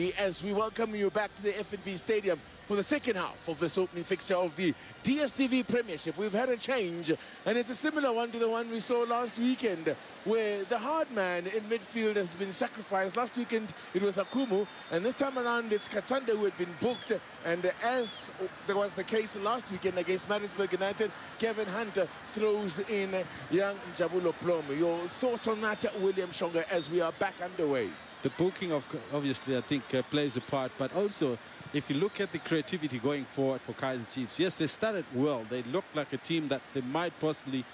As we welcome you back to the F&B Stadium for the second half of this opening fixture of the DSTV Premiership. We've had a change, and it's a similar one to the one we saw last weekend, where the hard man in midfield has been sacrificed. Last weekend it was Akumu, and this time around it's Katsande who had been booked. And as there was the case last weekend against Maritzburg United, Kevin Hunter throws in young Njabulo Plomo. Your thoughts on that, William Shonga, as we are back underway? The booking, obviously, I think plays a part. But also, if you look at the creativity going forward for Kaizer Chiefs, yes, they started well. They looked like a team that they might possibly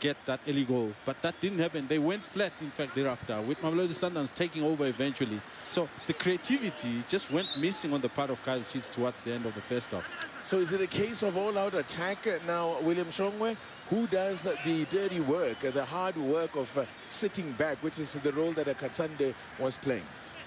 get that early goal. But that didn't happen. They went flat, in fact, thereafter, with Mamelodi Sundowns taking over eventually. So the creativity just went missing on the part of Kaizer Chiefs towards the end of the first half. So is it a case of all-out attack now, William Shongwe? Who does the dirty work, the hard work of sitting back, which is the role that Katsande was playing?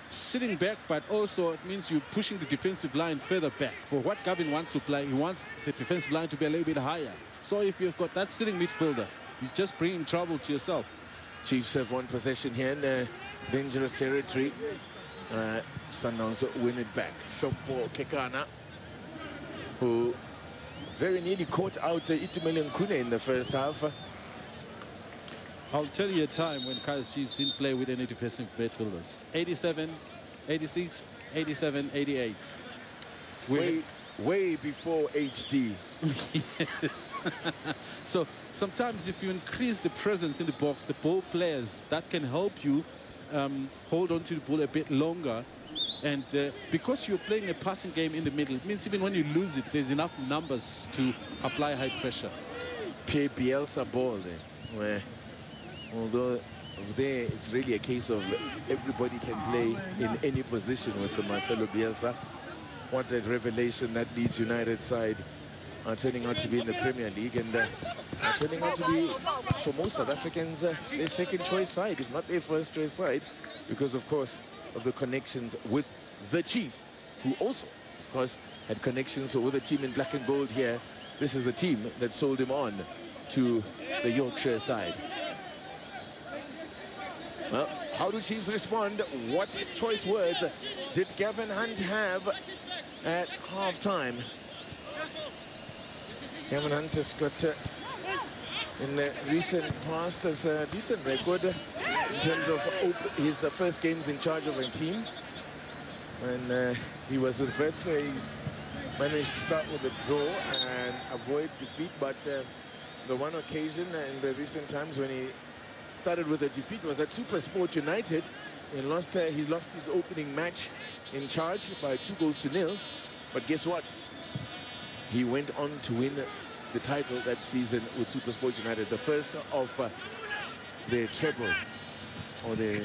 Sitting back, but also it means you're pushing the defensive line further back. For what Gavin wants to play, he wants the defensive line to be a little bit higher. So if you've got that sitting midfielder, you're just bringing trouble to yourself. Chiefs have won possession here in dangerous territory. Sundowns win it back. Shompo Kekana, who very nearly caught out Itumele Nkune in the first half. I'll tell you a time when Kaizer Chiefs didn't play with any defensive midfielders. 87, 86, 87, 88. Way before HD. Yes. So sometimes if you increase the presence in the box, the ball players, that can help you hold on to the ball a bit longer. And because you're playing a passing game in the middle, it means even when you lose it, there's enough numbers to apply high pressure. Pierre Bielsa ball there, where although there it's really a case of everybody can play in any position with the Marcelo Bielsa. What a revelation that Leeds United side are turning out to be in the Premier League, and are turning out to be, for most South Africans, their second choice side, if not their first choice side, because of course of the connections with the Chief, who also, of course, had connections with the team in black and gold here. This is the team that sold him on to the Yorkshire side. Well, how do Chiefs respond? What choice words did Gavin Hunt have at half-time? Gavin Hunt has got, in the recent past, has a decent record in terms of his first games in charge of a team. When he was with Vets, he's managed to start with a draw and avoid defeat, but the one occasion in the recent times when he started with a defeat was at SuperSport United. He lost his opening match in charge by 2-0. But guess what? He went on to win the title that season with SuperSport United, the first of the treble, or the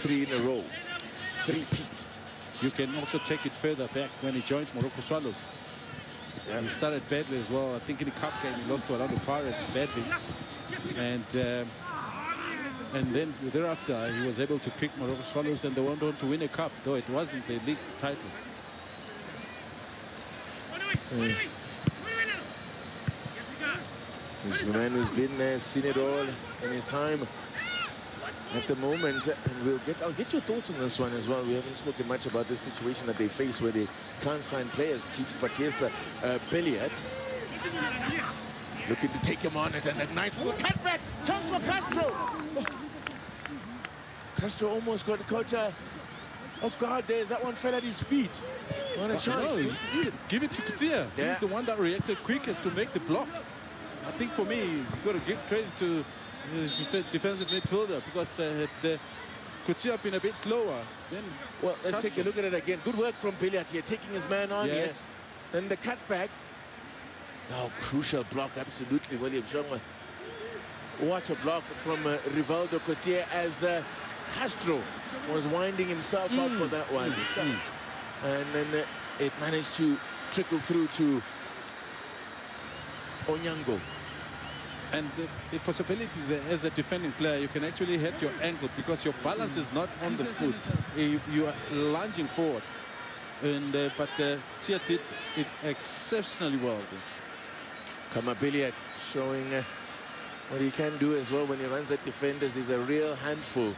3 in a row, three-peat. You can also take it further back when he joined Morocco Swallows. Yeah. He started badly as well. I think in the cup game he lost to Orlando Pirates badly, and then thereafter he was able to pick Morocco Swallows, and they went on to win a cup, though it wasn't the league title. He's a man who's been seen it all in his time at the moment, and I'll get your thoughts on this one as well. We haven't spoken much about this situation that they face where they can't sign players. Chiefs, but here's Belliot looking to take him on it, and a nice little cutback chance for Castro. Oh. Castro almost got caught off guard there. That one fell at his feet. What a chance. No, give it to Kutsia. Yeah. He's the one that reacted quickest to make the block. I think for me, you've got to give credit to the defensive midfielder, because had Kutsia been a bit slower, then... Well, let's take a look at it again. Good work from Billiat here, taking his man on. Yes. Then the cutback. Oh, crucial block, absolutely, William Shongwe. What a block from Rivaldo Kutsia as Castro was winding himself out for that one. And then it managed to trickle through to Onyango. And the possibilities as a defending player, you can actually hit your ankle because your balance is not on the foot. You are lunging forward. And but Tia did it exceptionally well. Kamabiliat showing what he can do as well when he runs at defenders. He's a real handful.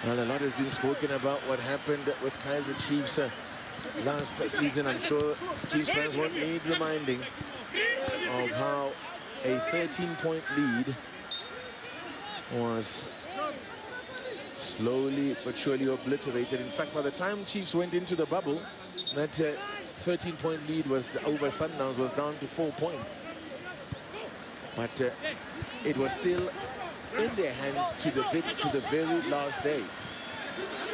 Well, a lot has been spoken about what happened with Kaizer Chiefs last season. I'm sure Chiefs fans won't need reminding of how a 13-point lead was slowly but surely obliterated. In fact, by the time Chiefs went into the bubble, that 13-point lead was over Sundowns was down to 4 points. But it was still in their hands to the very last day.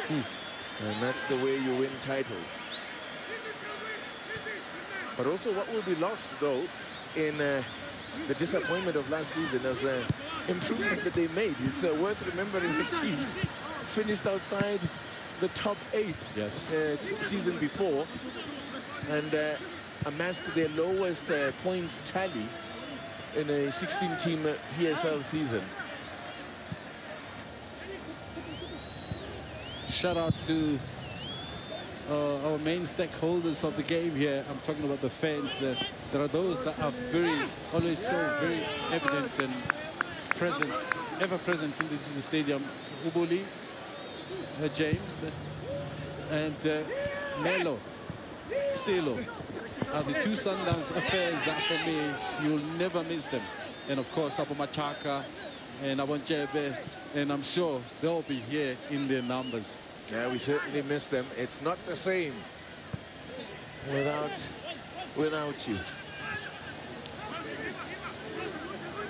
And that's the way you win titles. But also what will be lost, though, in the disappointment of last season as the improvement that they made. It's worth remembering the Chiefs finished outside the top 8 season before and amassed their lowest points tally in a 16-team PSL season. Shout out to our main stakeholders of the game here. I'm talking about the fans. There are those that are always so very evident and present, ever present in the stadium. Ubuli, James, and Melo, Silo are the 2 Sundowns affairs that for me, you'll never miss them. And of course, Abu Machaka and Abonjebe, and I'm sure they'll be here in their numbers. Yeah, we certainly miss them. It's not the same without you.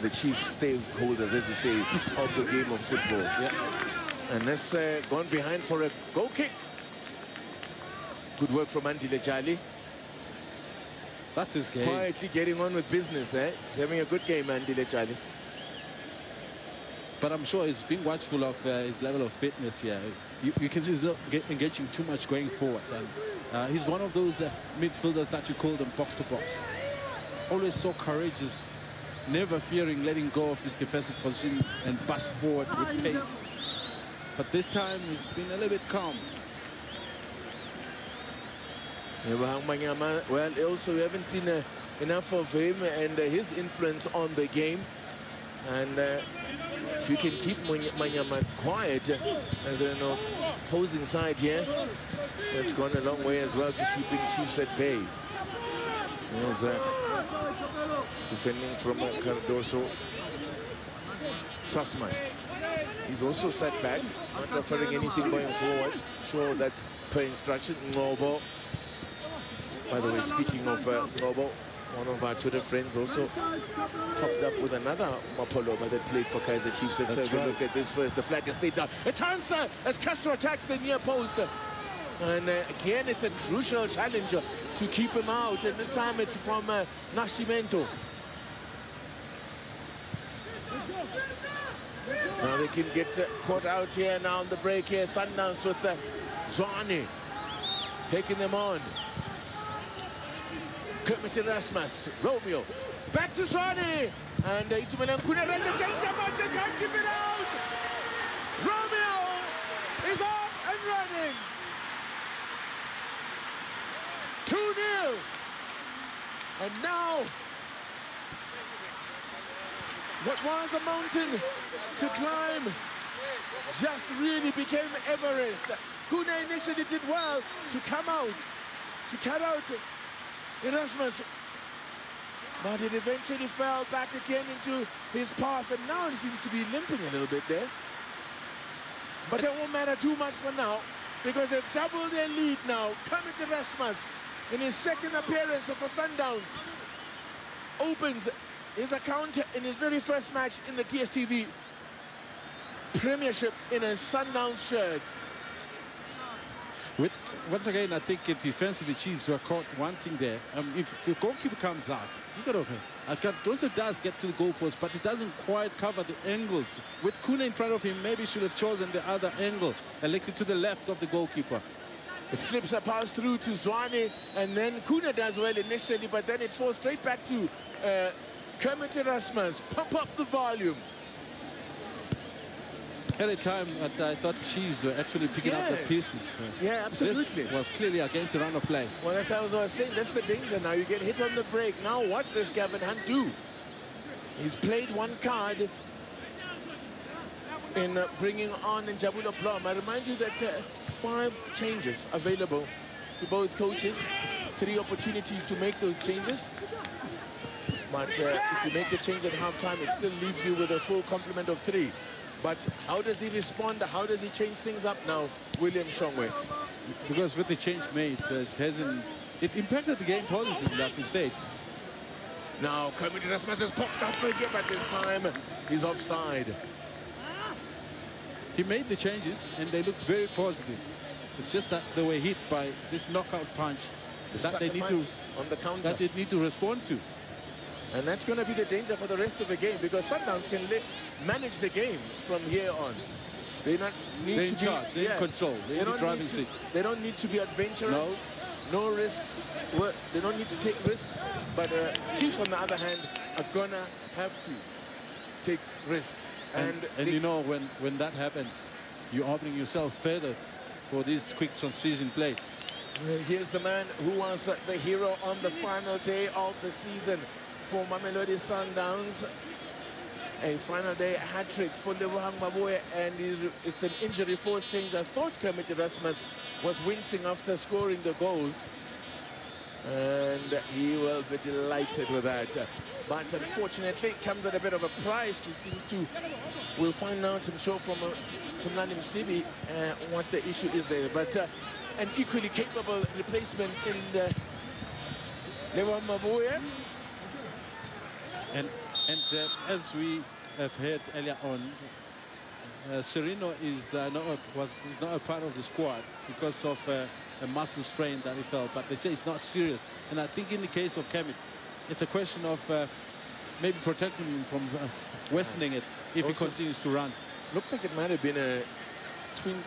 The chief stakeholders, as you say, of the game of football. Yeah. And that's gone behind for a goal kick. Good work from Andile Jali. That's his game. Quietly getting on with business, eh? He's having a good game, Andile Jali. But I'm sure he's being watchful of his level of fitness here. You can see he's not engaging too much going forward. And he's one of those midfielders that you call them box-to-box. Always so courageous, never fearing letting go of his defensive position and bust forward with pace. But this time he's been a little bit calm. Well, also we haven't seen enough of him and his influence on the game. And if you can keep Manyama quiet as an opposing side here, that's gone a long way as well to keeping Chiefs at bay. There's defending from Cardoso. Sussman. He's also sat back, not offering anything going forward. Sure, that's per instruction. Ngobo. By the way, speaking of Ngobo, one of our Twitter friends also topped up with another Mapoloma that played for Kaizer Chiefs. Let's have a look at this first. The flag has stayed down. A chance as Castro attacks the near post. And again, it's a crucial challenge to keep him out. And this time it's from Nascimento. Now they can get caught out here now on the break here. Sundowns with Zwane taking them on. Kermit Erasmus, Romeo, back to Zwane, and Itumelan Kuna read the danger, but they can't keep it out. Romeo is up and running. 2-0, and now what was a mountain to climb just really became Everest. Kuna initially did well to come out, to cut out Erasmus, but it eventually fell back again into his path, and now he seems to be limping a little bit there. But that won't matter too much for now, because they've doubled their lead now. Kermit Erasmus, in his second appearance for Sundowns, opens his account in his very first match in the DSTV Premiership in a Sundowns shirt. Once again, I think it's defensively Chiefs who are caught wanting there. If the goalkeeper comes out, you got to Cardoso does get to the goalpost, but he doesn't quite cover the angles. With Kuna in front of him, maybe he should have chosen the other angle, elected to the left of the goalkeeper. It slips a pass through to Zwane, and then Kuna does well initially, but then it falls straight back to Kermit Erasmus. Pump up the volume. At a time that I thought Chiefs were actually picking up the pieces. Yeah, absolutely. This was clearly against the run of play. Well, that's what I was saying. That's the danger now. You get hit on the break. Now what does Gavin Hunt do? He's played one card. in bringing on Njabulo Blom. I remind you that 5 changes available to both coaches, 3 opportunities to make those changes. But if you make the change at halftime, it still leaves you with a full complement of 3. But how does he respond? How does he change things up now, William Shongwe? Because with the change made, it impacted the game positively, like you said. Now, Kermit Rasmus has popped up again, but this time he's offside. He made the changes, and they looked very positive. It's just that they were hit by this knockout punch that they need to on the counter. That they need to respond to. And that's going to be the danger for the rest of the game, because Sundowns can manage the game from here on. They're in charge, they're in control, they're in the driving seat. They don't need to be adventurous, no risks. Well, they don't need to take risks, but Chiefs, on the other hand, are going to have to take risks. And you know, when that happens, you're opening yourself further for this quick transition play. And here's the man who was the hero on the final day of the season for Mamelodi Sundowns. A final day hat-trick for Lebohang Maboe, and it's an injury force change. I thought Kermit Erasmus was wincing after scoring the goal, and he will be delighted with that. But unfortunately, it comes at a bit of a price. He seems to, we'll find out, I'm sure, from Nanim Sibi what the issue is there. But an equally capable replacement in the Lebohang Maboe. And as we have heard earlier on, Serino is not a part of the squad because of a muscle strain that he felt, but they say it's not serious. And I think in the case of Kermit, it's a question of maybe protecting him from worsening it if he continues to run. Looked like it might have been a twin,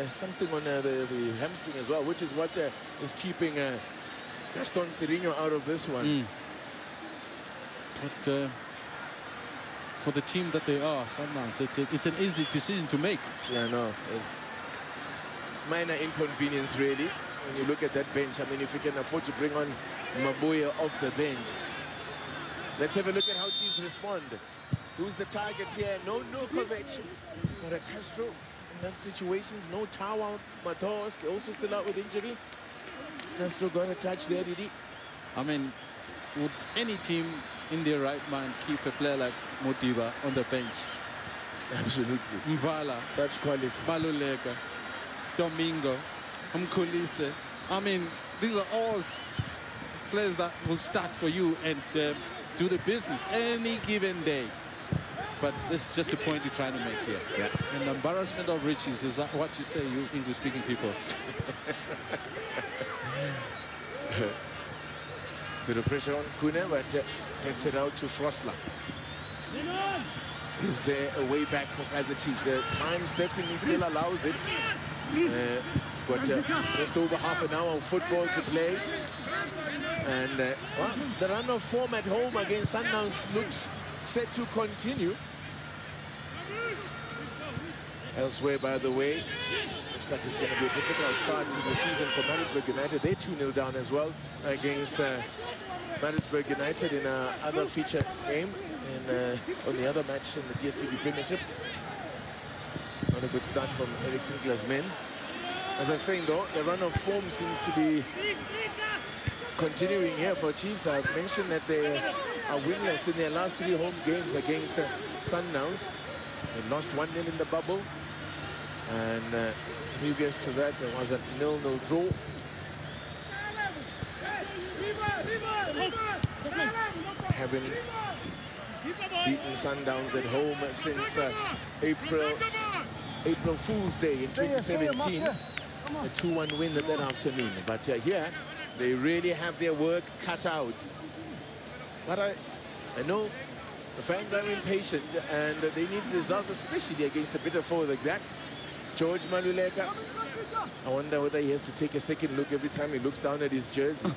something on the hamstring as well, which is what is keeping Gaston Serino out of this one. But for the team that they are, Sundowns, it's an easy decision to make. Yeah, I know. It's minor inconvenience, really, when you look at that bench. I mean, if you can afford to bring on Maboya off the bench. Let's have a look at how Chiefs respond. Who's the target here? No Nukovic, but a Castro in that situations. No Tawa, Matos, they're also still out with injury. Castro got a touch there, did he? I mean, would any team in their right mind keep a player like Motiva on the bench? Absolutely. Mvala, such quality. Maluleka, Domingo, Mkulise. I mean, these are all players that will start for you and do the business any given day. But this is just the point you're trying to make here. Yeah. An embarrassment of riches is what you say, you English-speaking people. Bit of pressure on Kune, but gets it out to Frosler. He's a way back for Kaizer Chiefs. Time certainly still allows it. Got just over half an hour of football to play. And well, the run of form at home against Sundowns looks set to continue. Elsewhere, by the way, looks like it's going to be a difficult start to the season for Maritzburg United. They 2-0 down as well against Maritzburg United in another feature game on the other match in the DSTV Premiership. Not a good start from Eric Tinkler's men. As I was saying, though, the run of form seems to be continuing here for Chiefs. I've mentioned that they are winless in their last 3 home games against Sundowns. They lost 1-0 in the bubble. And previous to that, there was a 0-0 draw. Having beaten Sundowns at home since April Fool's Day in 2017. A 2-1 win that afternoon. But here, they really have their work cut out. But I know the fans are impatient and they need results, especially against a bitter foe like that. George Maluleka, I wonder whether he has to take a second look every time he looks down at his jersey.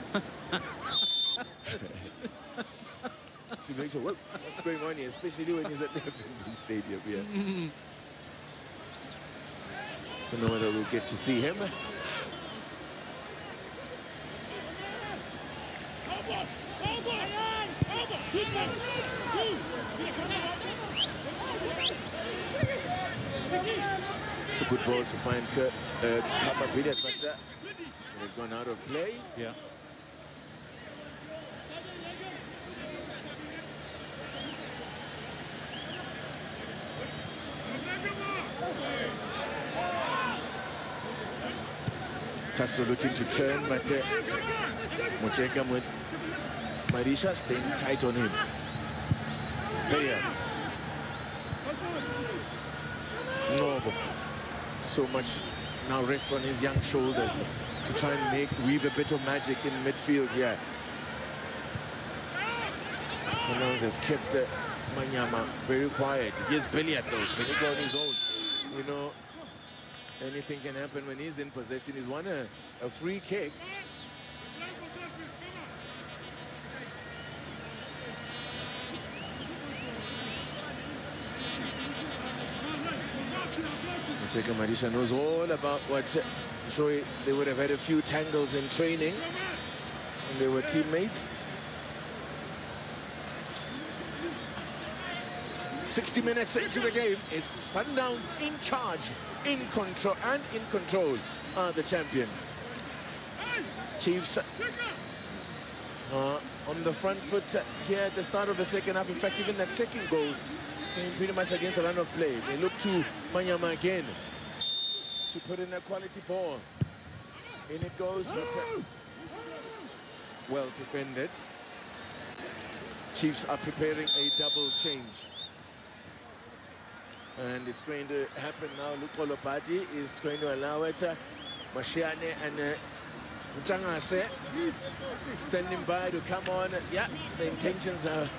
To make sure, what's going on here, especially when he's at the FNB Stadium here. Don't know whether we'll get to see him. It's a good ball to find Kappa Billiard, but they've gone out of play. Yeah. Castro looking to turn, but Mochenga with Marisha staying tight on him. Billiard. No, so much now rests on his young shoulders to try and weave a bit of magic in midfield here. Sundowns have kept Manyama very quiet. Here's Billiard though, when he go on his own. You know, anything can happen when he's in possession. He's won a free kick. Cheka Marisha knows all about what Shoei. They would have had a few tangles in training when they were teammates. 60 minutes into the game, it's Sundowns in charge, in control are the champions. Chiefs on the front foot here at the start of the second half. In fact, even that second goal came pretty much against a run of play. They look to Manyama again to put in a quality ball. In it goes, but well defended. Chiefs are preparing a double change. And it's going to happen now. Lupo Lopati is going to allow it. Mashiane and Mchangase standing by to come on. Yeah, the intentions are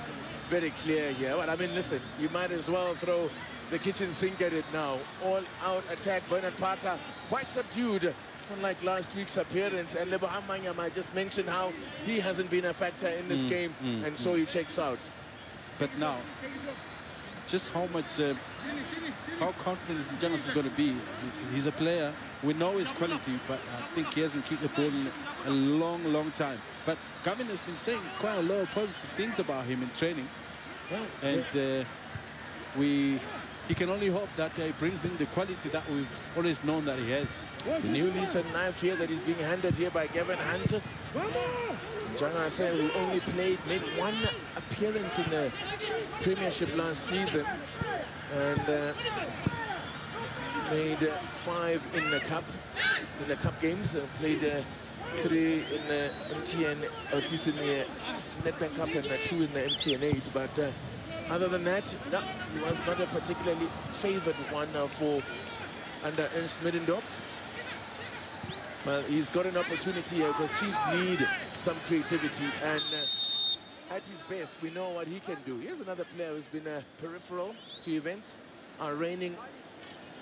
very clear here. But I mean, listen, you might as well throw the kitchen sink at it now. All-out attack. Bernard Parker quite subdued, unlike last week's appearance. And Lebohang Manyama, I just mentioned how he hasn't been a factor in this game, and so he checks out. But now, just how confident Sundowns is going to be. He's a player. We know his quality, but I think he hasn't kicked the ball in a long time. But Gavin has been saying quite a lot of positive things about him in training. Yeah, and he can only hope that he brings in the quality that we've always known that he has. It's a new lease on life here that is being handed here by Gavin Hunter. Jangase, who only made one appearance in the Premiership last season and made 5 in the cup games. Played 3 in the MTN, or at least in the Nedbank Cup, and 2 in the MTN 8. But other than that, no, he was not a particularly favoured one for under Ernst Middendorf. Well, he's got an opportunity here because Chiefs need some creativity, and at his best, we know what he can do. Here's another player who's been peripheral to events, our reigning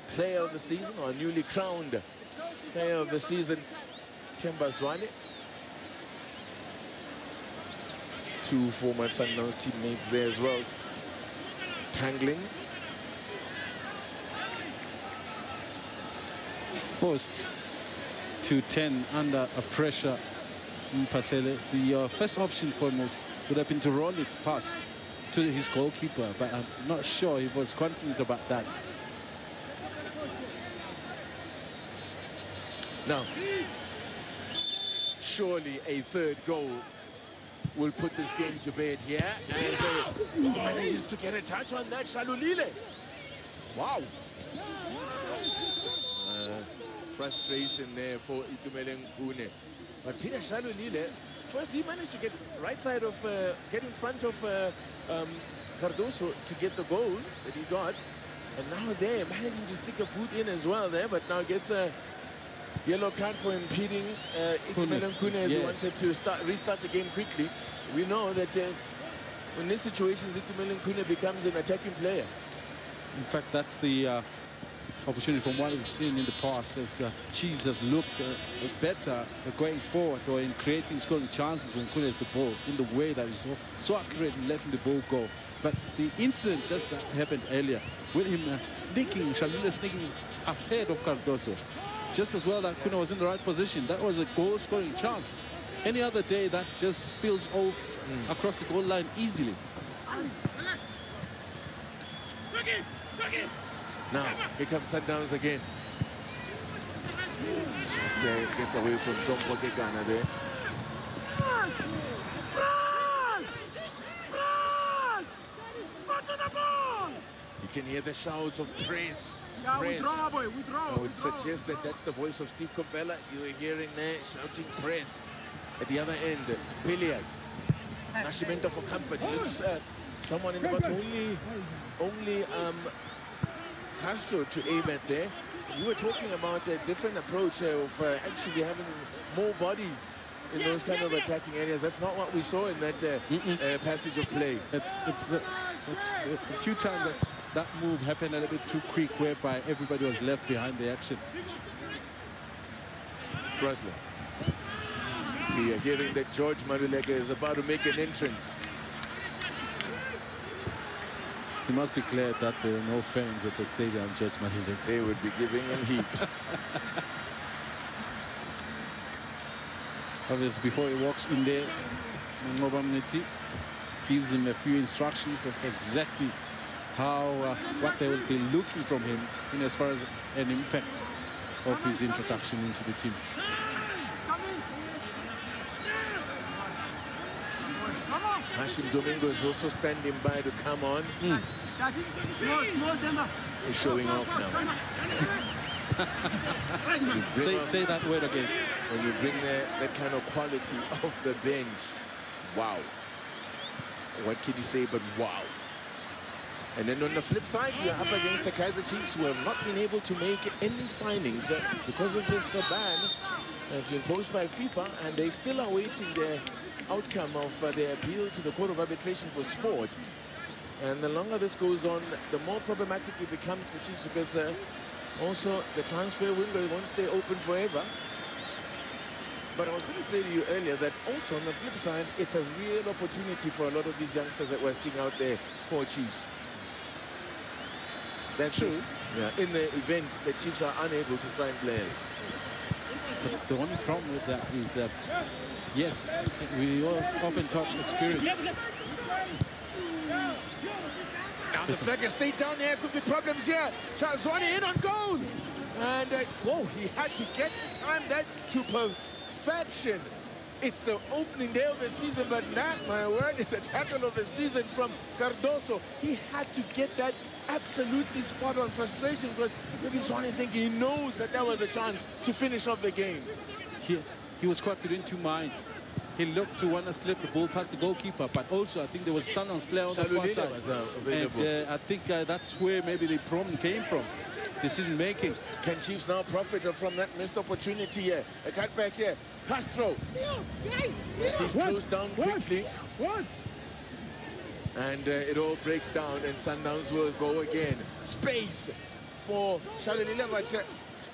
player of the season, or newly crowned player of the season, Themba Zwane. 2 former Sundowns teammates there as well, tangling. Forced to 10 under a pressure. Mpahlele, the first option for him would have been to roll it past to his goalkeeper, but I'm not sure he was confident about that. Now, surely a third goal will put this game to bed here. As he manages to get a touch on that, Shalulile. Wow. Frustration there for Itumeleng Khune. But Peter Shalulile, first he managed to get right side of, get in front of Cardoso to get the goal that he got. And now they're managing to stick a boot in as well there, but now gets a yellow card for impeding Itumeleng Khune as he wanted to restart the game quickly. We know that in these situations, Itumeleng Khune becomes an attacking player. In fact, that's the opportunity from what we've seen in the past, as Chiefs have looked better going forward or in creating scoring chances when Khune has the ball in the way that is so accurate in letting the ball go. But the incident just that happened earlier with him Shalulile sneaking ahead of Cardoso, just as well that Khune was in the right position. That was a goal-scoring chance. Any other day, that just spills all across the goal line easily. Now, here comes Sundowns again. Just gets away from Zombo Kekana there. You can hear the shouts of praise. Praise. I would suggest that that's the voice of Steve Copella. You are hearing there shouting praise. At the other end, Piliat. Nascimento for company. Looks someone in the box. Only Castro to aim at there. You were talking about a different approach of actually having more bodies in those kind of attacking areas. That's not what we saw in that passage of play. It's a few times that move happened a little bit too quick, whereby everybody was left behind the action. Frosler. We are hearing that George Marulega is about to make an entrance. He must be glad that there are no fans at the stadium, George Marulega. They would be giving him heaps. Obviously, before he walks in there, Ngobamneti gives him a few instructions of exactly how what they will be looking from him in as far as an impact of his introduction into the team. Hashim Domingo is also standing by to come on. He's showing off now. Say that word again. When you bring that kind of quality off the bench, wow. What can you say but wow? And then on the flip side, you're up against the Kaizer Chiefs, who have not been able to make any signings because of this ban that's been posed by FIFA, and they still are waiting the outcome of their appeal to the Court of Arbitration for Sport. And the longer this goes on, the more problematic it becomes for Chiefs, because also the transfer window won't stay open forever. But I was going to say to you earlier that also on the flip side, it's a real opportunity for a lot of these youngsters that we're seeing out there for Chiefs. That's true. Yeah, in the event the Chiefs are unable to sign players. The only problem with that is, yes, we all often talk experience. Now the flag has stayed down here. Could be problems here. Charles Zwane in on goal. And, whoa, he had to time that to perfection. It's the opening day of the season, but that, my word, is a tackle of the season from Cardoso. He had to get that absolutely spot on. Frustration, because maybe Zwane thinking he knows that that was a chance to finish off the game. He was caught between two minds. He looked to want to slip the ball past the goalkeeper, but also I think there was a Sundowns player on the far side. And I think that's where maybe the problem came from. Decision making. Can Chiefs now profit from that missed opportunity here? A cutback here. Castro. He's closed down quickly. And it all breaks down, and Sundowns will go again. Space for Shalulile, but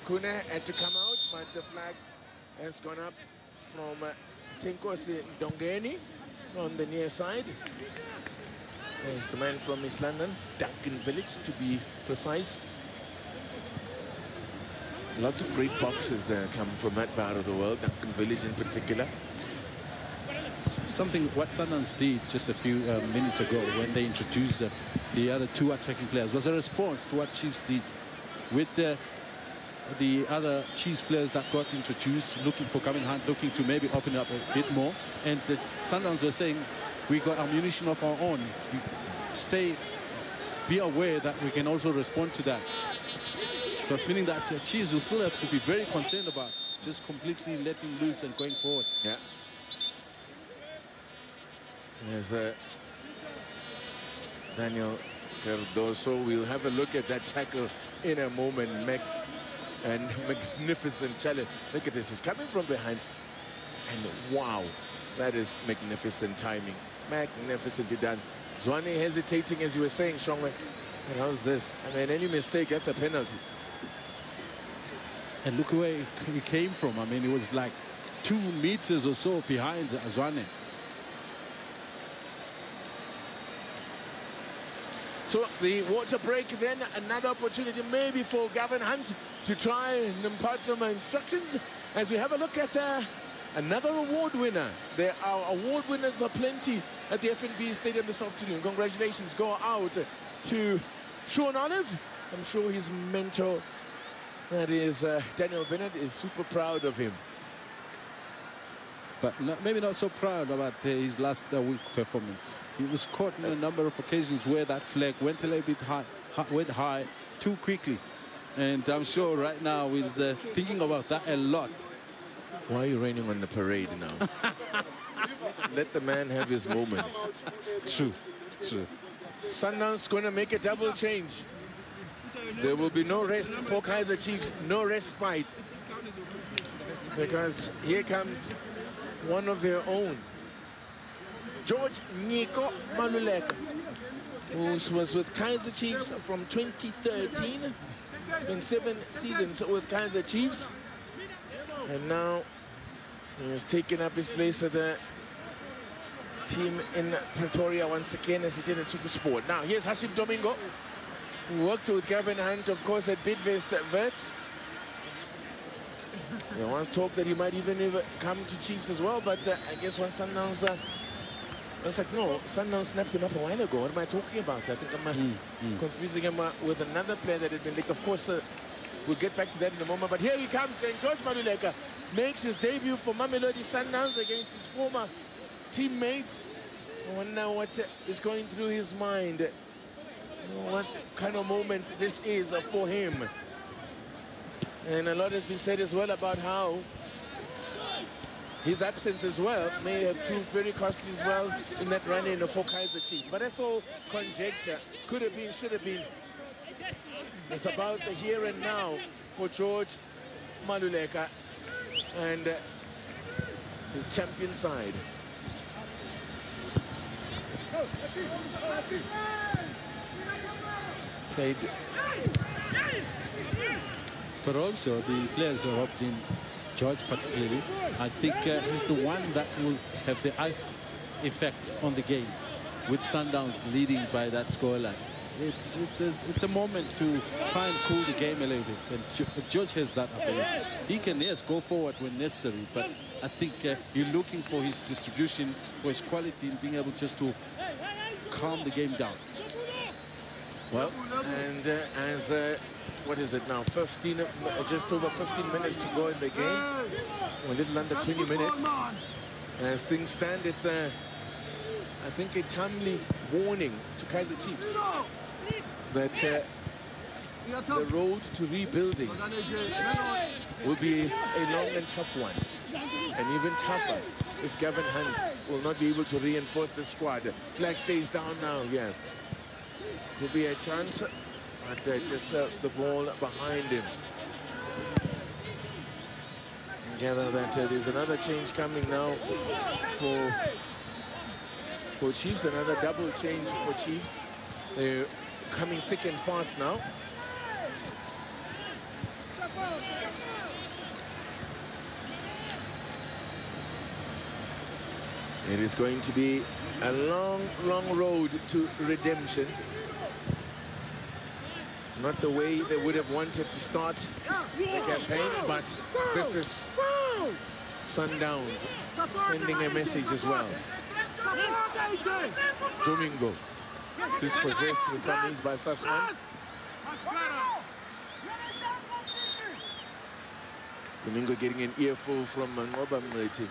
Kune had to come out, but the flag has gone up from Tinkosi Dongeni on the near side. There's the man from East London, Duncan Village to be precise. Lots of great boxers come from that part of the world, Duncan Village in particular. Something what Sundowns did just a few minutes ago when they introduced the other two attacking players was a response to what Chiefs did with the other Chiefs players that got introduced, looking for Kevin Hunt, looking to maybe open it up a bit more. And Sundowns were saying, we got ammunition of our own. Be aware that we can also respond to that. Because meaning that Chiefs will still have to be very concerned about just completely letting loose and going forward. Yeah. There's Daniel Cardoso. We'll have a look at that tackle in a moment. And magnificent challenge. Look at this. He's coming from behind. And wow, that is magnificent timing. Magnificently done. Zwane hesitating, as you were saying, Shongwe. And how's this? I mean, any mistake, that's a penalty. And look where he came from. I mean, it was like 2 meters or so behind Zwane. So the water break, then another opportunity maybe for Gavin Hunt to try and impart some instructions as we have a look at another award winner. There are award winners aplenty at the FNB Stadium this afternoon. Congratulations go out to Sean Olive. I'm sure his mentor That is, Daniel Bennett is super proud of him. But maybe not so proud about his last week performance. He was caught on a number of occasions where that flag went a little bit high, went high too quickly. And I'm sure right now he's thinking about that a lot. Why are you raining on the parade now? Let the man have his moment. True, true. Sundowns going to make a double change. There will be no rest for Kaizer Chiefs, no respite. Because here comes one of their own. George Nico Maluleka, who was with Kaizer Chiefs from 2013. It's been 7 seasons with Kaizer Chiefs. And now he has taken up his place with the team in Pretoria once again, as he did at SuperSport. Now here's Hashim Domingo, who worked with Gavin Hunt, of course, at Bidvest Wits. There was talk that he might even come to Chiefs as well, but I guess once Sundowns... in fact, no, Sundowns snapped him up a while ago. What am I talking about? I think I'm confusing him with another player that had been linked. Of course, we'll get back to that in a moment. But here he comes, then. George Maluleka makes his debut for Mamelodi Sundowns against his former teammates. I wonder what is going through his mind. What kind of moment this is for him. And a lot has been said as well about how his absence as well may have proved very costly as well in that run-in for Kaizer Chiefs. But that's all conjecture. Could have been, should have been. It's about the here and now for George Maluleka and his champion side. Played. But also the players are opting, George particularly, I think he's the one that will have the ice effect on the game, with Sundowns leading by that scoreline. It's a moment to try and cool the game a little bit, and George has that ability. He can, yes, go forward when necessary, but I think you're looking for his distribution, for his quality, and being able just to calm the game down. Well, and as what is it now, 15, just over 15 minutes to go in the game, a little under 20 minutes. As things stand, it's I think a timely warning to Kaizer Chiefs that the road to rebuilding will be a long and tough one, and even tougher if Gavin Hunt will not be able to reinforce the squad. Flag stays down now. Yeah, there'll be a chance, but just the ball behind him. Gather that there's another change coming now for Chiefs, another double change for Chiefs. They're coming thick and fast now. It is going to be a long, long road to redemption. Not the way they would have wanted to start the campaign, but this is Sundowns sending a message as well. Domingo dispossessed with some means by Sussman. Domingo getting an earful from Ngoba Mleti.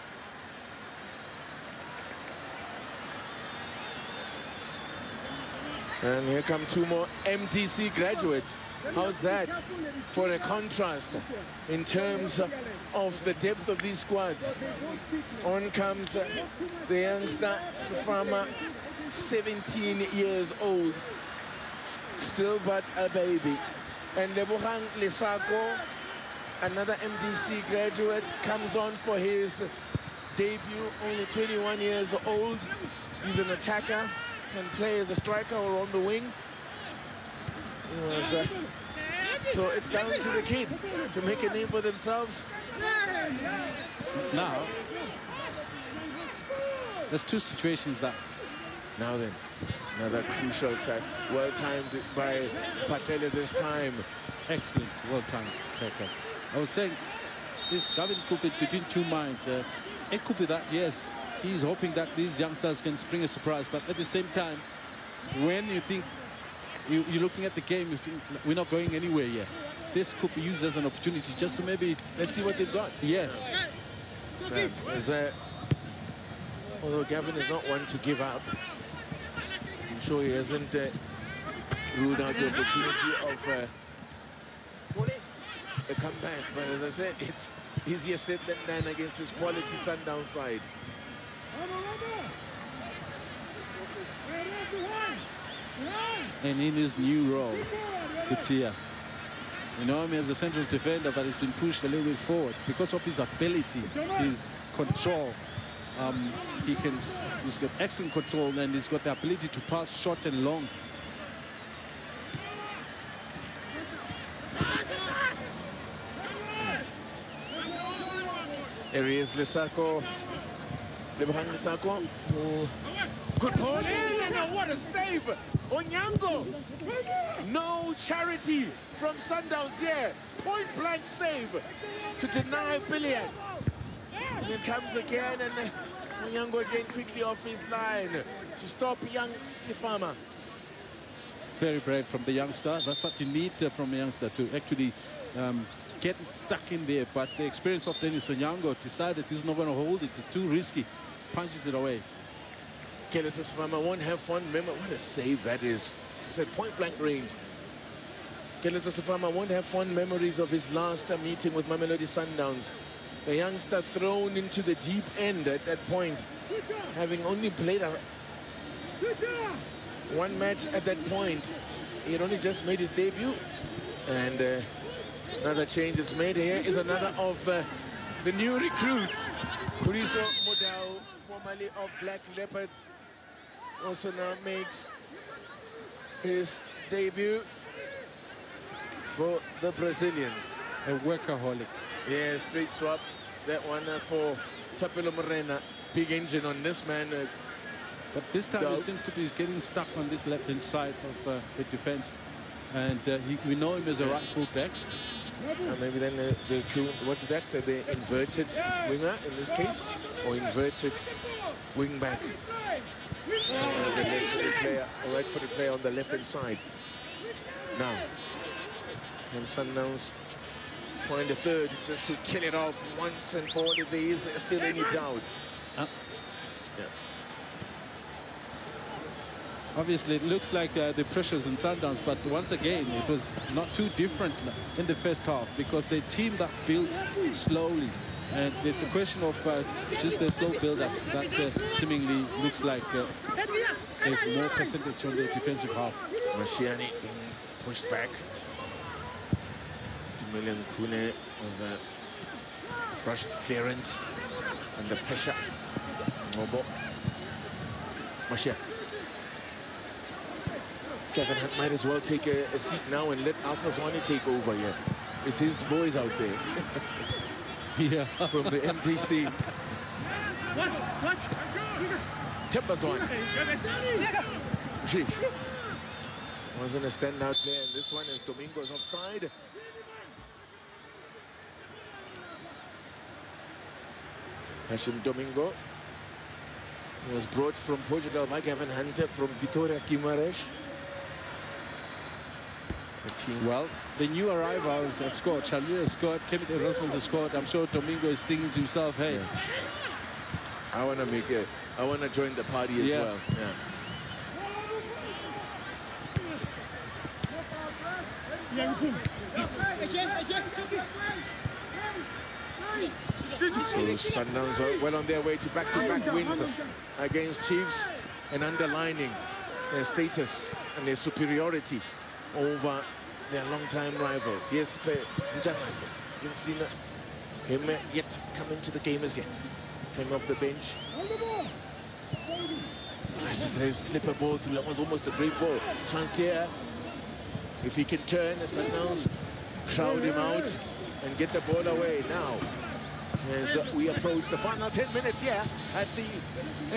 And here come two more MTC graduates. How's that for a contrast in terms of the depth of these squads? On comes the youngster Safama, 17 years old, still but a baby. And Lebogang Lesako, another MDC graduate, comes on for his debut, only 21 years old. He's an attacker, can play as a striker or on the wing. He was, so it's down to the kids to make a name for themselves. Now, there's two situations that... Now then, another crucial time, well-timed by Patele this time. Excellent, well-timed tackle. I was saying, Gavin could be between two minds. It could be that, yes, he's hoping that these youngsters can spring a surprise, but at the same time, when you think you're looking at the game, you think we're not going anywhere yet. this could be used as an opportunity just to maybe... Let's see what they've got. Yes. Although Gavin is not one to give up, I'm sure he hasn't ruled out the opportunity of a comeback. But as I said, it's easier said than done against this quality Sundowns side. And in his new role, it's here. You know him as a central defender, but he's been pushed a little bit forward because of his ability, his control. He's got excellent control, and he's got the ability to pass short and long. There he is, Lisako. Behind Lisako. Good ball in, and what a save! Onyango! No charity from Sundowns here. Point-blank save to deny Billion. And it comes again, and Onyango again quickly off his line to stop young Sifama. Very brave from the youngster. That's what you need from a youngster, to actually get stuck in there. But the experience of Dennis Onyango decided he's not going to hold it. It's too risky. Punches it away. Kelly Sifama won't have fun. Remember, what a save that is. It's at point-blank range. Kelly Sifama won't have fond memories of his last meeting with Mamelodi Sundowns. The youngster thrown into the deep end at that point, having only played one match at that point. He had only just made his debut, and another change is made. Here is another of the new recruits. Kuriso Modao, formerly of Black Leopards, also now makes his debut for the Brazilians. A workaholic. Yeah, straight swap. That one for Tapelo Morena. Big engine on this man. But this time he seems to be getting stuck on this left-hand side of the defense. And we know him as a right full-back. Maybe then what's that? The inverted winger in this case, or inverted wing-back. The left-footed player, or right-footed player on the left-hand side. Now, can Sundowns find a third just to kill it off once and for all if there is still any doubt? Yeah. Obviously, it looks like the pressure's in Sundowns, but once again, it was not too different in the first half because they teamed up, built slowly, and it's a question of just the slow build-ups that seemingly looks like there's more percentage on the defensive half. Mashiani being pushed back. Million Kune with the rushed clearance and the pressure. Mobo. Mashia. Kevin Hunt might as well take a seat now and let Alpha Zwane take over here. It's his boys out there. Yeah. From the MDC. Watch. Tembazwan. Wasn't a standout player, and this one is Domingo's offside. Hashim Domingo was brought from Portugal by Gavin Hunter from Vitória Guimarães. Well, the new arrivals have scored. Shalvir has scored, Kevin Erasmus has scored. I'm sure Domingo is thinking to himself, hey, I want to make it. I want to join the party as well. Yeah. So Sundowns are well on their way to back-to-back wins against Chiefs and underlining their status and their superiority over their long-time rivals. Yes, Njanase. You haven't seen him yet come into the game as yet. Came off the bench. Tries to slip a ball through. That was almost a great ball. Chance here. If he can turn, the Sundowns crowd him out and get the ball away now. As we approach the final 10 minutes here at the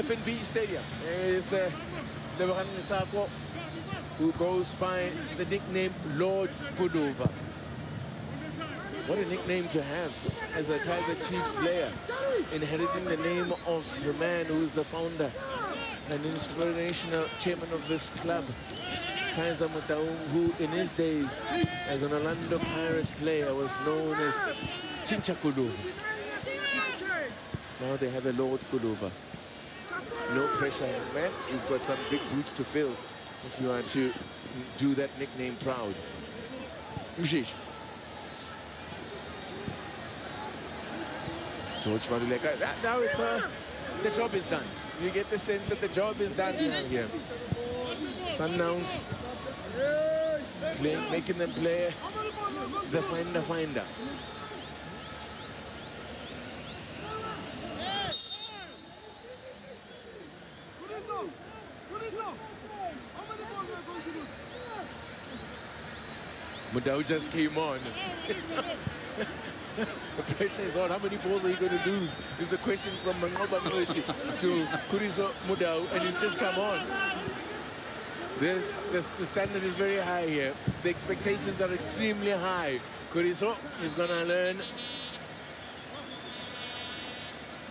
FNB Stadium. There is Lebaran Nisako, who goes by the nickname Lord Goodova. What a nickname to have as a Kaizer Chiefs player, inheriting the name of the man who's the founder and inspirational chairman of this club. Kaiser Motaung, who in his days as an Orlando Pirates player was known as Chincha Kuluva. Now they have a Lord Kuluva. No pressure, man. You've got some big boots to fill if you are to do that nickname proud. Mshish. George Maduleka. Now it's the job is done. You get the sense that the job is done now here. Sundowns making them play the finder. Mudau just came on. The pressure is on. How many balls are you going to lose? It's a question from Mangoba Mercy to Kuriso Mudau, and he's just come on. The standard is very high here. The expectations are extremely high. Kuriso is going to learn.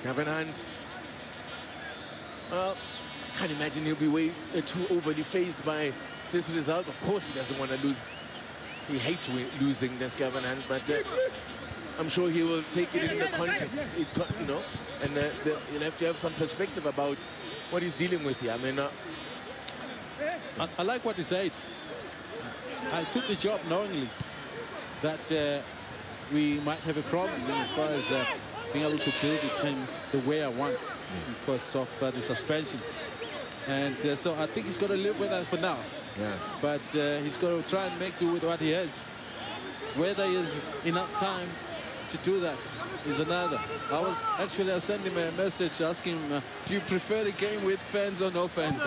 Gavin Hunt. Well, I can't imagine he'll be way too overly fazed by this result. Of course, he doesn't want to lose. He hates losing, this Gavin Hunt, but I'm sure he will take it in the context, you know, and you'll have to have some perspective about what he's dealing with here. I mean, I like what he said. I took the job knowingly that we might have a problem as far as being able to build the team the way I want because of the suspension. And so I think he's got to live with that for now. Yeah. But he's got to try and make do with what he has. Whether he has enough time to do that is another. I sent him a message asking him, do you prefer the game with fans or no fans?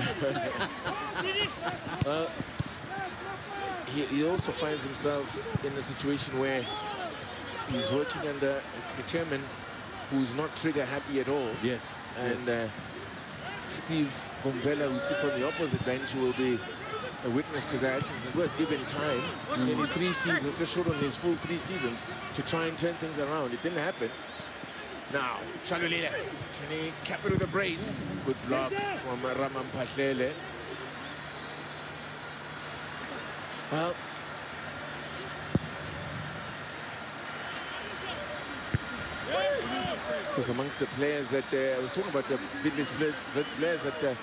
Well, he also finds himself in a situation where he's working under a chairman who's not trigger happy at all. Yes. And Steve Gomvela, who sits on the opposite bench, will be a witness to that. He was given time, nearly 3 seasons, just short on his full 3 seasons, to try and turn things around. It didn't happen. Now, Shalulile, can he cap it with a brace? Good block from Raman Pahlele. Well, because amongst the players that I was talking about, the Bidley's players that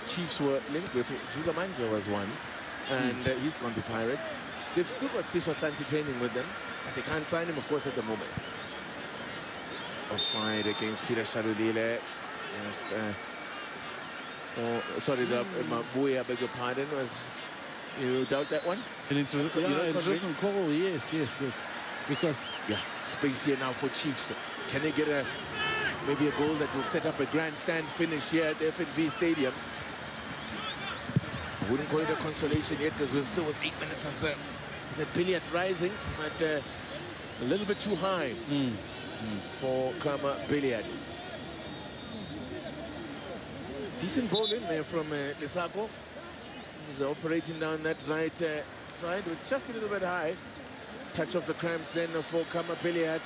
Chiefs were linked with, Juga Manja was one, and he's gone to Pirates. They've still got special Atlantic training with them, but they can't sign him, of course, at the moment. Offside against Peter Shalulile. Just, sorry, the Mabuya, I beg your pardon, was. You doubt that one? An interesting call, yes. Because space here now for Chiefs. Can they get maybe a goal that will set up a grandstand finish here at FNB Stadium? I wouldn't call it a consolation yet because we're still with 8 minutes or so. Is that Billiard rising, but a little bit too high for Kama Billiard. Decent ball in there from Lesako. He's operating down that right side, with just a little bit high. Touch of the cramps then for Kama Billiard.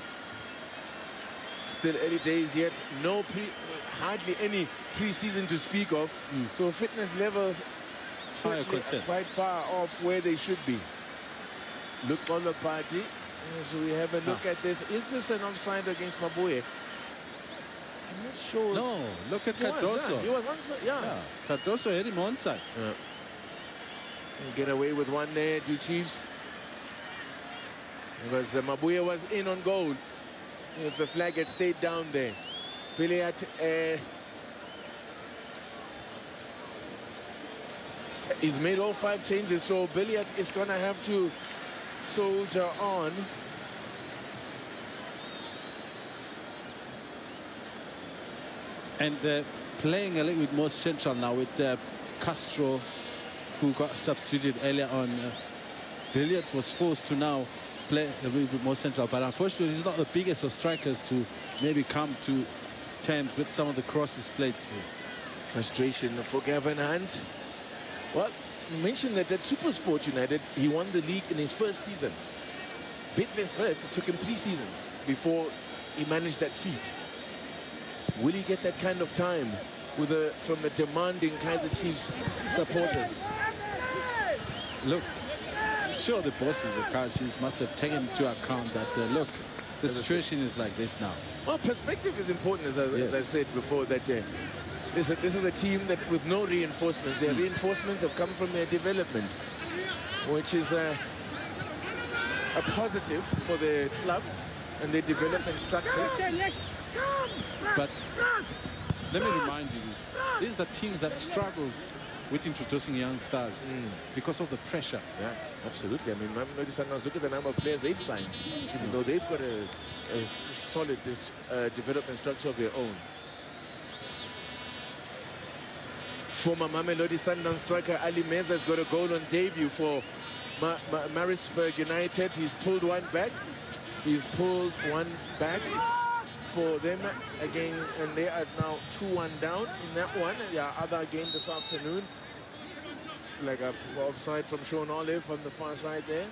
Still early days yet. Hardly any pre-season to speak of. So fitness levels quite far off where they should be. Look on the party. So we have a look at this. Is this an offside against Mabuye? I'm not sure. No, look at Cardoso. He was onside, yeah. Cardoso had him onside. Get away with one there, two Chiefs. Because Mabuye was in on goal. If the flag had stayed down there. Billiard he's made all 5 changes, so Billiard is going to have to soldier on. And playing a little bit more central now with Castro, who got substituted earlier on. Billiard was forced to now play a little bit more central, but unfortunately he's not the biggest of strikers to maybe come to terms with some of the crosses played here. Frustration for Gavin Hunt. Well, you mentioned that at Supersport United, he won the league in his first season. Bidvest Wits, it took him 3 seasons before he managed that feat. Will he get that kind of time from the demanding Kaizer Chiefs supporters? look, I'm sure the bosses of Kaizer Chiefs must have taken into account that, look, the situation is like this now. Well, perspective is important, as Yes. I said before, that this is a team that with no reinforcements. Their reinforcements have come from their development, which is a positive for the club and their development structures. But let me remind you this. These are teams that struggles with introducing young stars because of the pressure. Yeah, absolutely. I mean, Mamelodi Sundowns, look at the number of players they've signed, even though they've got a solid development structure of their own. Former Mamelodi Sundowns striker Ali Meza has got a goal on debut for Maritzburg United. He's pulled one back. He's pulled one back for them again, and they are now 2-1 down in that one. Their other game this afternoon, like a offside from Sean Olive on the far side there.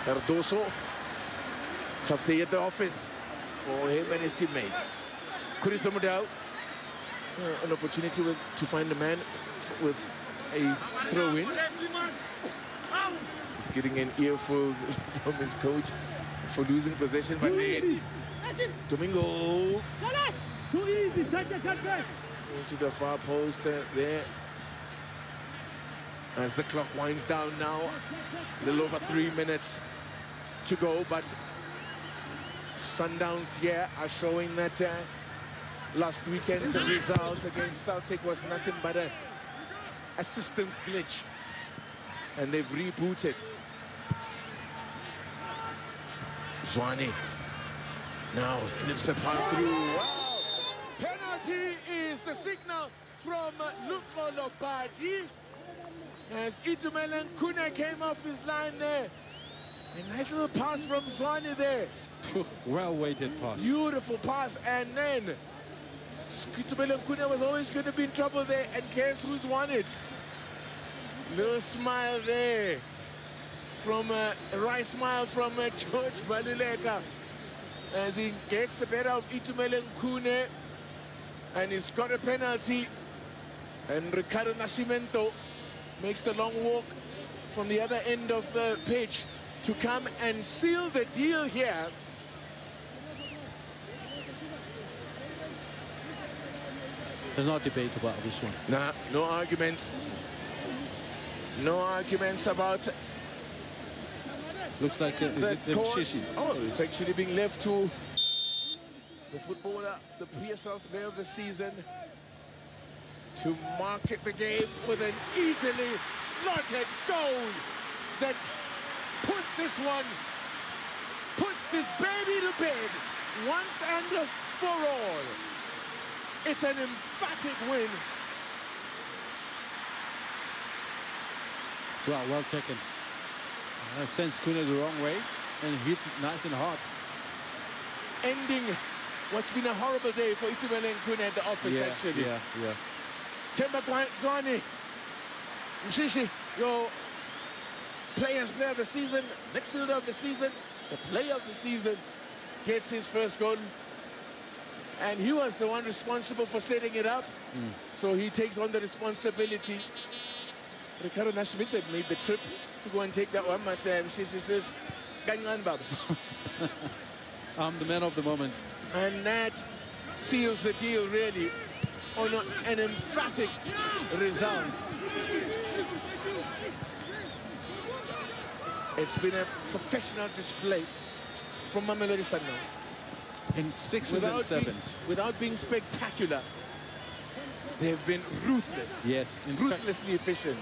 Cardoso, tough day at the office for him and his teammates. Kuriso Mudau, an opportunity to find a man with a throw-in. He's getting an earful from his coach for losing possession, but then Domingo into the far post there. As the clock winds down now, a little over 3 minutes to go, but Sundowns here are showing that last weekend's result against Celtic was nothing but a systems glitch, and they've rebooted. Zwane now slips a pass through. Wow! Penalty is the signal from Luko Lombardi, as Itumelen Kuna came off his line there. A nice little pass from Zwane there. Well-weighted pass. Beautiful pass, and then Itumelen Kuna was always going to be in trouble there, and guess who's won it? Little smile there from a wry smile from George Baluleka as he gets the better of Itumelen Kuna, and he's got a penalty, and Ricardo Nascimento makes the long walk from the other end of the pitch to come and seal the deal here. There's no debate about this one. Nah, no arguments. No arguments about Looks like is it Mshishi? Oh, it's actually being left to the footballer, the PSL's player of the season, to market the game with an easily slotted goal that puts this baby to bed once and for all. It's an emphatic win. Well taken. Sends Kuna the wrong way and hits it nice and hard. Ending what's been a horrible day for Itumelen Kuna at the office, actually. Yeah. Themba Zwane, Mshishi, your player of the season, midfielder of the season, the player of the season, gets his first goal. And he was the one responsible for setting it up. So he takes on the responsibility. Ricardo Nascimento made the trip to go and take that one, but Mshishi says, "Ganyan Baba." I'm the man of the moment. And that seals the deal, really, on an emphatic result. It's been a professional display from Mamelodi Sundowns. In sixes and sevens. Without being spectacular, they've been ruthless. Yes. Ruthlessly efficient.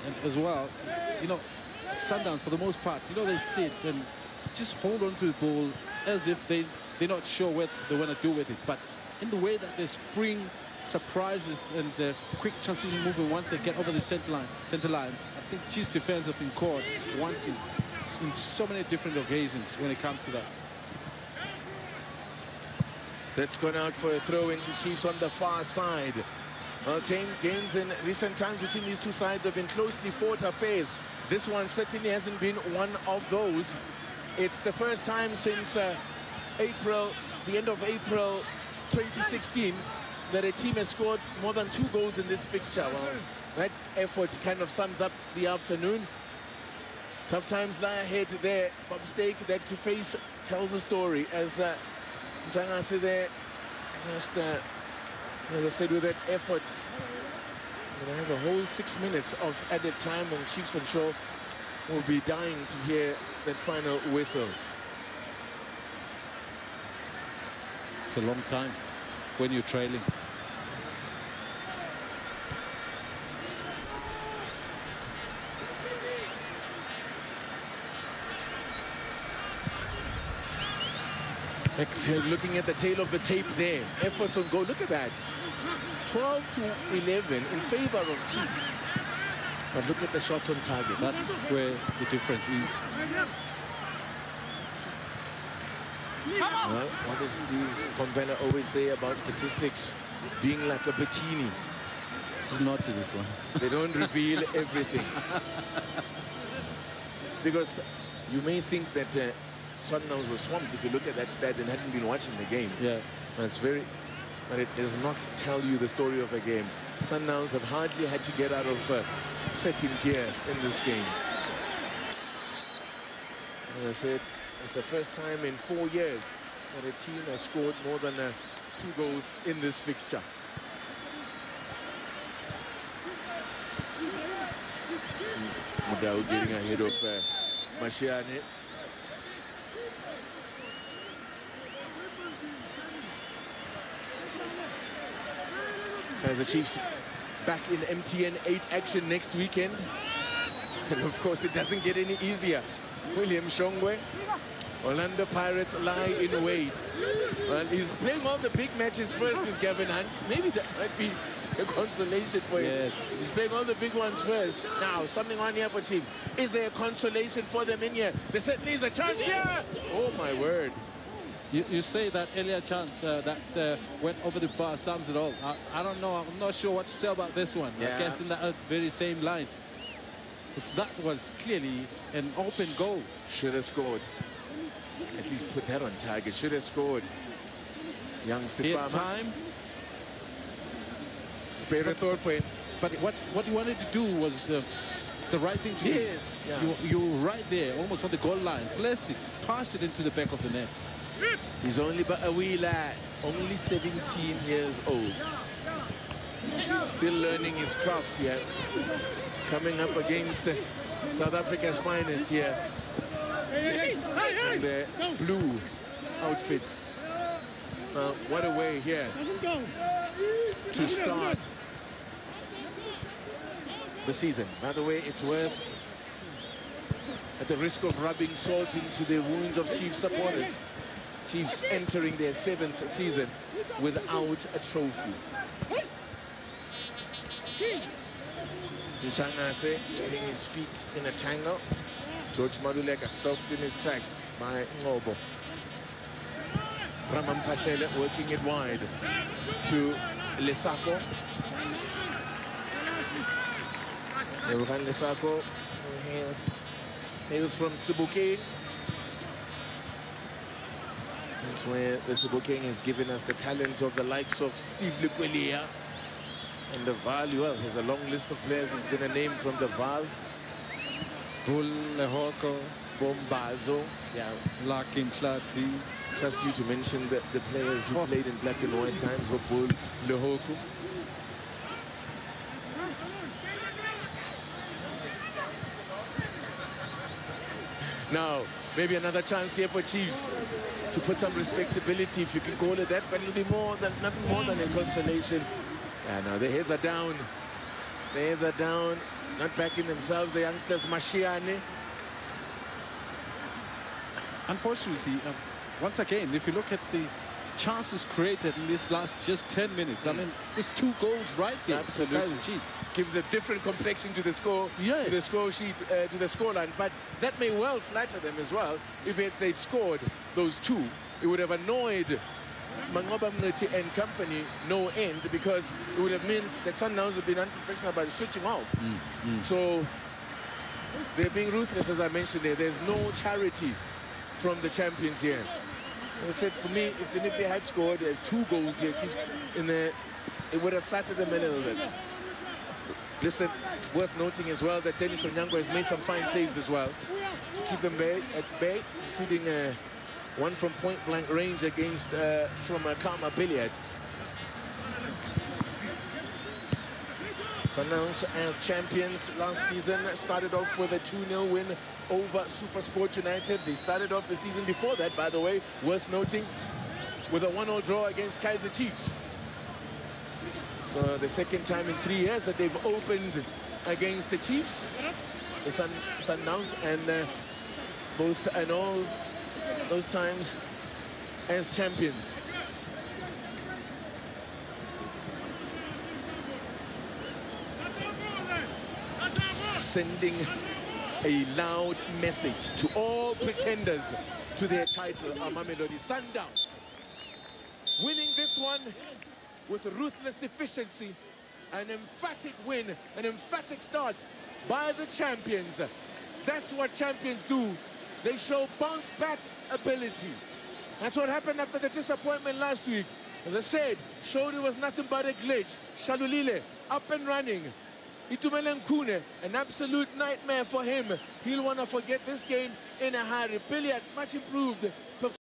And as well, you know, Sundowns, for the most part, you know, they sit and just hold on to the ball as if they they're not sure what they want to do with it. But in the way that they spring surprises and the quick transition movement once they get over the center line, I think Chiefs defense have been caught wanting in so many different occasions when it comes to that. That's gone out for a throw into Chiefs on the far side. Well, games in recent times between these two sides have been closely fought affairs. This one certainly hasn't been one of those. It's the first time since the end of April 2016, that a team has scored more than 2 goals in this fixture. Well, that effort kind of sums up the afternoon. Tough times lie ahead there. Bob Stake, that face tells a story as Jangase there, just as I said, with that effort. They have a whole 6 minutes of added time, and Chiefs, I'm sure, will be dying to hear that final whistle. It's a long time when you're trailing. Looking at the tail of the tape there, efforts on goal, look at that. 12 to 11 in favor of Chiefs. But look at the shots on target. That's where the difference is. Well, what does Steve Kombela always say about statistics being like a bikini? It's not to this one. They don't reveal everything. Because you may think that Sundowns was swamped if you look at that stat and hadn't been watching the game. Yeah. But it does not tell you the story of a game. Sundowns have hardly had to get out of second gear in this game. As I said, it's the first time in 4 years that a team has scored more than 2 goals in this fixture. Mudau getting ahead of Mashiane. As the Chiefs back in MTN 8 action next weekend. And of course it doesn't get any easier. William Shongwe, Orlando Pirates lie in wait. Well, he's playing all the big matches first, is Gavin Hunt. Maybe that might be a consolation for him. Yes. He's playing all the big ones first. Now, something on here for Chiefs. Is there a consolation for them in here? There certainly is a chance here. Oh my word. You say that earlier chance that went over the bar sums it all. I don't know. I'm not sure what to say about this one. Yeah. I guess in that very same line. That was clearly an open goal. Should have scored. At least put that on target. Should have scored. Young Sifama. Time. Spare a thought for him. But what he wanted to do was the right thing to do. Yes. Yeah. You were right there, almost on the goal line. Place it, pass it into the back of the net. He's only but a wee lad, only 17 years old. Still learning his craft here. Coming up against South Africa's finest here. In the blue outfits. What a way here to start the season. By the way, it's worth, at the risk of rubbing salt into the wounds of Chiefs supporters, Chiefs entering their 7th season without a trophy. Nchangase getting his feet in a tangle. George Maduleka stopped in his tracks by Ngobo. Ramampatele working it wide to Lesako. Evan Lesako hails from Sebokeng. That's where the Sebokeng has given us the talents of the likes of Steve Lukwelia and the Val. Well, there's a long list of players who've been named from the Val. Bull Lehoko, Bombazo, yeah, Larkin Plati. Trust you to mention the players who played in black and white times. Bull Lehoko. Now, maybe another chance here for Chiefs to put some respectability, if you can call it that, but it'll be nothing more than a consolation. Yeah, no, their heads are down. Their heads are down, not backing themselves, the youngsters. Mashiane. Unfortunately, once again, if you look at the chances created in this last just 10 minutes, I mean, there's 2 goals right there. Absolutely. For Kaizer Chiefs. Gives a different complexion to the score, Yes. to the score sheet, to the scoreline. But that may well flatter them as well. If they'd scored those 2, it would have annoyed Mangoba Mneti and company no end, because it would have meant that Sundowns have been unprofessional by switching off. So they're being ruthless, as I mentioned there. There's no charity from the champions here. As I said, for me, even if they had scored 2 goals here, Chiefs, it would have flattered them a little bit. Listen, worth noting as well that Dennis Onyango has made some fine saves as well to keep them at bay, including one from point-blank range against from Karma Billiard. Sundowns as champions last season started off with a 2-0 win over SuperSport United. They started off the season before that, by the way, worth noting, with a 1-1 draw against Kaizer Chiefs. So the second time in 3 years that they've opened against the Chiefs, the Sundowns, and both and all those times as champions. Sending a loud message to all pretenders to their title, Mamelodi Sundowns. Winning this one with ruthless efficiency, an emphatic win, an emphatic start by the champions. That's what champions do. They show bounce-back ability. That's what happened after the disappointment last week. As I said, showed it was nothing but a glitch. Shalulile, up and running. Itumele Nkune, an absolute nightmare for him. He'll want to forget this game in a hurry. Billiard, much improved.